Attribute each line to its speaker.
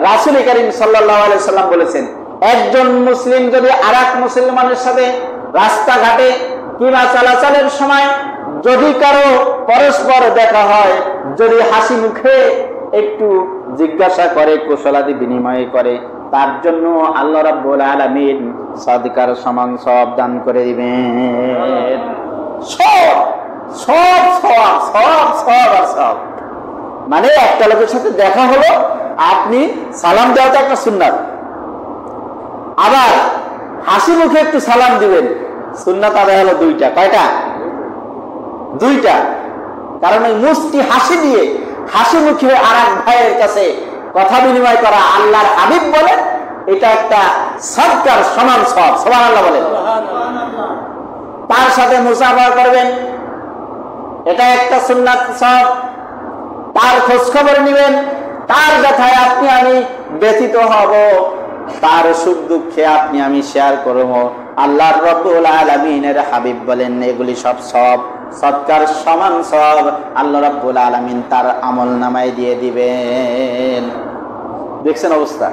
Speaker 1: রাসূল করিম সাল্লাল্লাহু আলাইহি সাল্লাম বলেছেন, একজন মুসলিম যদি আরেক মুসলমানের সাথে রাস্তাঘাটে কিংবা চলাচলের সময় যদি কারো পরস্পর দেখা হয়, যদি হাসি মুখে একটু জিজ্ঞাসা করে, কুশলাদি বিনিময় করে, তার জন্য আল্লাহ রাব্বুল আলামিন সাদকার সমান সওয়াব দান করে দিবেন। সব সব সওয়াব, সব সওয়াব আর সওয়াব। মানে একটা লোকের সাথে দেখা হলো, আপনি সালাম দেওয়াটা একটা সুন্নাত, আবার হাসি মুখে একটু সালাম দিবেন, সুন্নাত আদায় হলো দুইটা। কয়টা? দুইটা। কারণ ওই মুস্তি হাসি দিয়ে হাসি মুখে আর এক ভাইয়ের কাছে কথা বিনিময় করা, আল্লাহর হাবিব বলে এটা একটা সদকার সমান সওয়াব। সুবহানাল্লাহ বলেন। তার সাথে মুসাফা করবেন, এটা একটা সুন্নাত সওয়াব। তার খোঁজ খবর নিবেন, তার ব্যথায় আপনি আমি ব্যথিত হব, তার সুখ দুঃখে আপনি আমি শেয়ার করব। আল্লাহর রাব্বুল আলামিনের হাবিব বলেন এগুলি সব সওয়াব, সদকার সমান সওয়াব আল্লাহ রাব্বুল আলামিন তার আমল নামায় দিয়ে দিবেন। দেখছেন অবস্থা?